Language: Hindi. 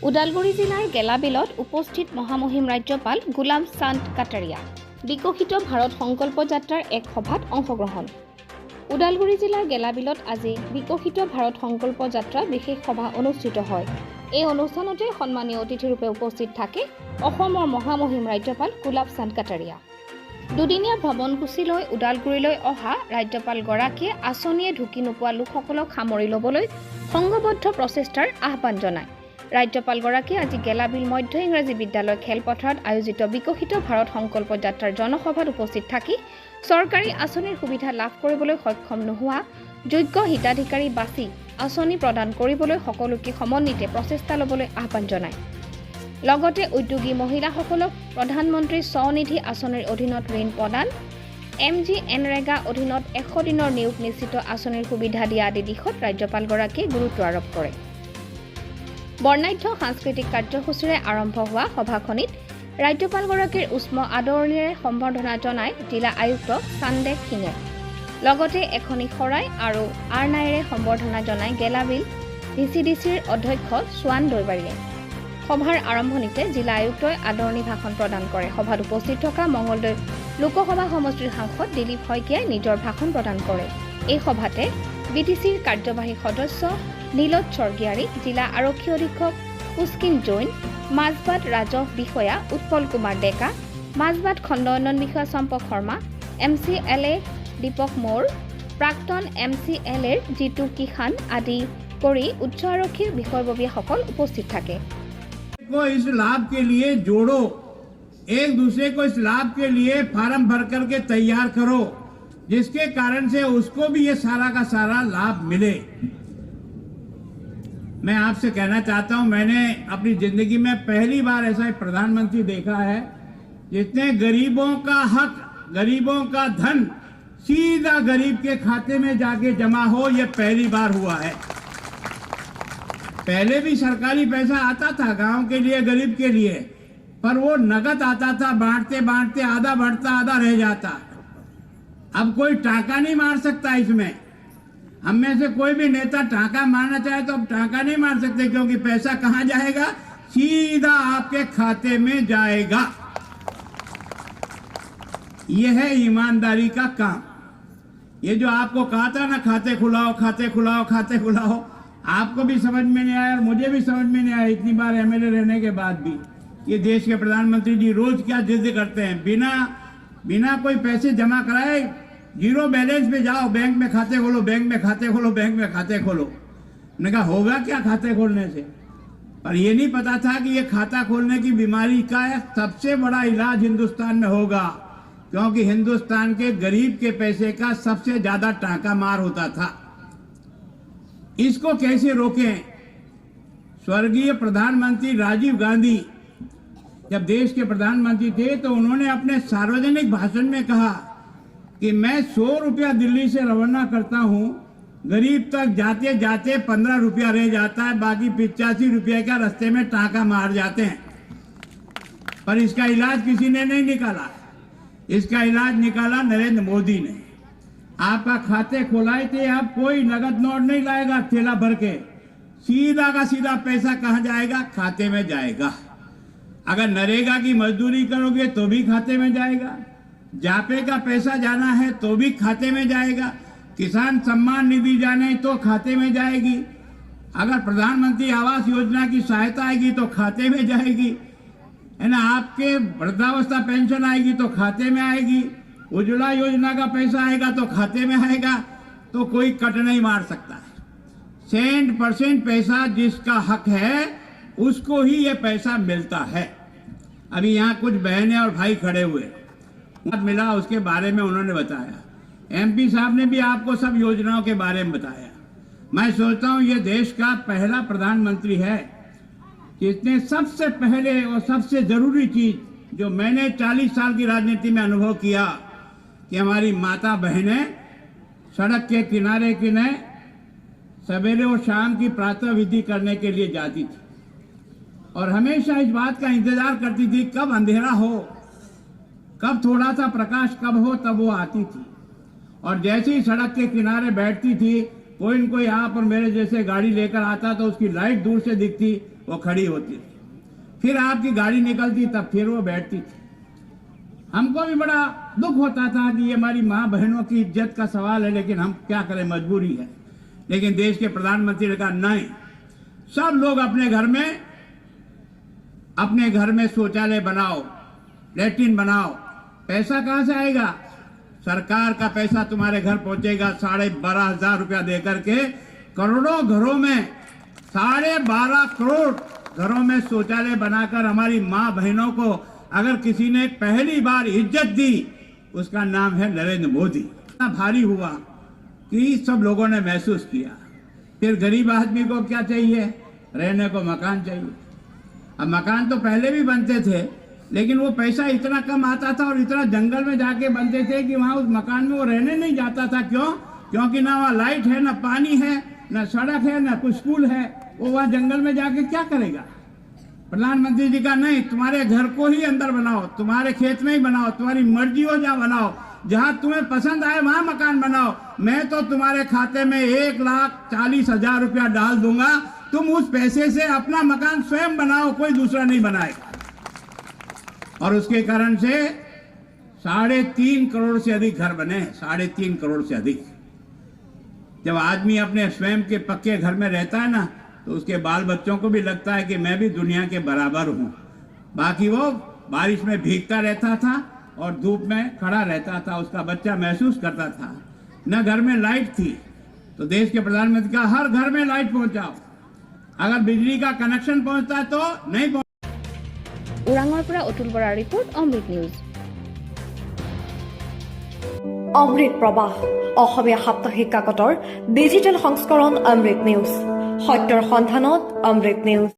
ওদালগুৰি জিলাৰ গেলাবিলত উপস্থিত মহামহিম ৰাজ্যপাল গোলাম চান্দ কাটাৰিয়া বিকশিত ভাৰত সংকল্প যাত্ৰাৰ এক সভাত অংশগ্ৰহণ। ওদালগুৰি জিলাৰ গেলাবিলত আজি বিকশিত ভাৰত সংকল্প যাত্ৰা বিশেষ সভা অনুষ্ঠিত হয়। এই অনুষ্ঠানতে সন্মানীয় অতিথিৰূপে উপস্থিত থাকে অসমৰ মহামহিম ৰাজ্যপাল গোলাম চান্দ কাটাৰিয়া। দুদিনীয়া ভ্ৰমণসূচী লৈ ওদালগুৰিলৈ অহা ৰাজ্যপালগৰাকীয়ে আঁচনিয়ে ঢুকি নোপোৱা লোকসকলক সামৰি ল'বলৈ সংঘবদ্ধ প্ৰচেষ্টাৰ আহ্বান জনায়। ৰাজ্যপালগৰাকীয়ে আজি গেলাবিল মধ্য ইংৰাজী বিদ্যালয় খেলপথাৰত আয়োজিত বিকশিত ভাৰত সংকল্প যাত্ৰাৰ জনসভাত উপস্থিত থাকি চৰকাৰী আঁচনিৰ সুবিধা লাভ কৰিবলৈ সক্ষম নোহোৱা যোগ্য হিতাধিকাৰী বাছি আঁচনি প্ৰদান কৰিবলৈ সকলোকে সমন্বিতে প্ৰচেষ্টা ল'বলৈ আহ্বান জনায়। লগতে উদ্যোগী মহিলাসকলক প্ৰধানমন্ত্ৰী স্বনিধি আঁচনিৰ অধীনত ঋণ প্ৰদান, MGNৰেগা অধীনত 100 দিনৰ নিয়োগ নিশ্চিত আঁচনিৰ সুবিধা দিয়া আদি দিশত ৰাজ্যপালগৰাকীয়ে গুৰুত্ব আৰোপ কৰে। বৰ্ণাঢ্য সাংস্কৃতিক কাৰ্যসূচীৰে আৰম্ভ হোৱা সভাখনিত ৰাজ্যপালগৰাকীৰ উষ্ম আদৰণিৰে সম্বৰ্ধনা জনাই জিলা আয়ুক্ত চান্দেক সিঙে। লগতে এখনি শৰাই আৰু আৰনাইৰে সম্বৰ্ধনা জনাই গেলাবিল VCDCৰ অধ্যক্ষ সোৱান দৈবাৰীয়ে। সভাৰ আৰম্ভণিতে জিলা আয়ুক্তই আদৰণি ভাষণ প্ৰদান কৰে। সভাত উপস্থিত থকা মঙলদৈ লোকসভা সমষ্টিৰ সাংসদ দিলীপ শইকীয়াই নিজৰ ভাষণ প্ৰদান কৰে। এই সভাতে BTCৰ কাৰ্যবাহী সদস্য নীলজ স্বৰ্গীয়াৰী, জিলা আৰক্ষী অধীক্ষক পুষ্কিন জৈন, মাজবাট ৰাজহ বিষয়া উৎপল কুমাৰ ডেকা, মাজবাট খণ্ড উন্নয়ন বিষয়া চম্পক শৰ্মা, MCLA দীপক মৌৰ, প্ৰাক্তন MCLAৰ জিতু কিষাণ আদি কৰি উচ্চ আৰক্ষীৰ বিষয়ববীয়াসকল উপস্থিত থাকে। को इस लाभ के लिए जोड़ो, एक दूसरे को इस लाभ के लिए फार्म भर करके तैयार करो, जिसके कारण से उसको भी ये सारा का सारा लाभ मिले। मैं आपसे कहना चाहता हूं, मैंने अपनी जिंदगी में पहली बार ऐसा प्रधानमंत्री देखा है जिसने गरीबों का हक, गरीबों का धन सीधा गरीब के खाते में जाके जमा हो, ये पहली बार हुआ है। पहले भी सरकारी पैसा आता था गांव के लिए, गरीब के लिए, पर वो नगद आता था, बांटते बांटते आधा बढ़ता आधा रह जाता। अब कोई टाका नहीं मार सकता इसमें। हम में से कोई भी नेता टाका मारना चाहे तो अब टाका नहीं मार सकते, क्योंकि पैसा कहां जाएगा? सीधा आपके खाते में जाएगा। यह है ईमानदारी का काम। ये जो आपको कहा था ना, खाते खुलाओ खाते खुलाओ खाते खुलाओ, आपको भी समझ में नहीं आया और मुझे भी समझ में नहीं आया इतनी बार MLA रहने के बाद भी। ये देश के प्रधानमंत्री जी रोज क्या जिद करते हैं, बिना कोई पैसे जमा कराए जीरो बैलेंस पे जाओ, बैंक में खाते खोलो, बैंक में खाते खोलो, बैंक में खाते खोलो। मैंने कहा होगा क्या खाते खोलने से? पर ये नहीं पता था कि ये खाता खोलने की बीमारी का सबसे बड़ा इलाज हिंदुस्तान में होगा, क्योंकि हिंदुस्तान के गरीब के पैसे का सबसे ज्यादा टाका मार होता था। इसको कैसे रोकें? स्वर्गीय प्रधानमंत्री राजीव गांधी जब देश के प्रधानमंत्री थे तो उन्होंने अपने सार्वजनिक भाषण में कहा कि मैं 100 रुपया दिल्ली से रवाना करता हूं, गरीब तक जाते जाते 15 रुपया रह जाता है, बाकी 85 रुपये का रास्ते में टाका मार जाते हैं। पर इसका इलाज किसी ने नहीं निकाला। इसका इलाज निकाला नरेंद्र मोदी ने। आपका खाते खोलाए थे, अब कोई नगद नोट नहीं लाएगा थैला भर के, सीधा का सीधा पैसा कहां जाएगा? खाते में जाएगा। अगर नरेगा की मजदूरी करोगे तो भी खाते में जाएगा, जापे का पैसा जाना है तो भी खाते में जाएगा, किसान सम्मान निधि जाने तो खाते में जाएगी, अगर प्रधानमंत्री आवास योजना की सहायता आएगी तो खाते में जाएगी, है ना, आपके वृद्धावस्था पेंशन आएगी तो खाते में आएगी, उज्ज्वला योजना का पैसा आएगा तो खाते में आएगा। तो कोई कट नहीं मार सकता है। 100% पैसा जिसका हक है उसको ही ये पैसा मिलता है। अभी यहाँ कुछ बहनें और भाई खड़े हुए, मिला उसके बारे में उन्होंने बताया। MP साहब ने भी आपको सब योजनाओं के बारे में बताया। मैं सोचता हूँ ये देश का पहला प्रधानमंत्री है जिसने सबसे पहले और सबसे जरूरी चीज जो मैंने 40 साल की राजनीति में अनुभव किया कि हमारी माता बहनें सड़क के किनारे किनारे सवेरे और शाम की प्रातः विधि करने के लिए जाती थी और हमेशा इस बात का इंतजार करती थी कब अंधेरा हो, कब थोड़ा सा प्रकाश कब हो, तब वो आती थी। और जैसे ही सड़क के किनारे बैठती थी, कोई न कोई आप और मेरे जैसे गाड़ी लेकर आता तो उसकी लाइट दूर से दिखती, वो खड़ी होती थी, फिर आपकी गाड़ी निकलती तब फिर वो बैठती थी। हमको भी बड़ा दुख होता था कि ये हमारी माँ बहनों की इज्जत का सवाल है, लेकिन हम क्या करें, मजबूरी है। लेकिन देश के प्रधानमंत्री ने कहा नहीं, सब लोग अपने घर में शौचालय बनाओ, लैट्रिन बनाओ। पैसा कहां से आएगा? सरकार का पैसा तुम्हारे घर पहुंचेगा 12,500 रुपया देकर के। करोड़ों घरों में 12.5 करोड़ घरों में शौचालय बनाकर हमारी माँ बहनों को अगर किसी ने पहली बार इज्जत दी, उसका नाम है नरेंद्र मोदी। इतना भारी हुआ कि सब लोगों ने महसूस किया। फिर गरीब आदमी को क्या चाहिए? रहने को मकान चाहिए। अब मकान तो पहले भी बनते थे, लेकिन वो पैसा इतना कम आता था और इतना जंगल में जाके बनते थे कि वहां उस मकान में वो रहने नहीं जाता था। क्यों? क्योंकि ना वहाँ लाइट है, ना पानी है, ना सड़क है, ना कोई स्कूल है। वो वहाँ जंगल में जाके क्या करेगा? प्रधानमंत्री जी का नहीं, तुम्हारे घर को ही अंदर बनाओ, तुम्हारे खेत में ही बनाओ, तुम्हारी मर्जी हो जहाँ बनाओ, जहां तुम्हें पसंद आए वहां मकान बनाओ। मैं तो तुम्हारे खाते में 1,40,000 रुपया डाल दूंगा, तुम उस पैसे से अपना मकान स्वयं बनाओ, कोई दूसरा नहीं बनाएगा। और उसके कारण से 3.5 करोड़ से अधिक घर बने, 3.5 करोड़ से अधिक। जब आदमी अपने स्वयं के पक्के घर में रहता है ना, तो उसके बाल बच्चों को भी लगता है कि मैं भी दुनिया के बराबर हूं। बाकी वो बारिश में भीगता रहता था और धूप में खड़ा रहता था, उसका बच्चा महसूस करता था। न घर में लाइट थी, तो देश के प्रधानमंत्री का हर घर में लाइट पहुंचाओ। अगर बिजली का कनेक्शन पहुंचता है तो नहीं पहुंच। ওৰাঙৰ পৰা অতুল বৰাৰ ৰিপৰ্ট, অমৃত নিউজ। অমৃত প্ৰবাহ অসমীয়া সাপ্তাহিক কাকতৰ ডিজিটেল সংস্কৰণ অমৃত নিউজ, সত্যৰ সন্ধানত অমৃত নিউজ।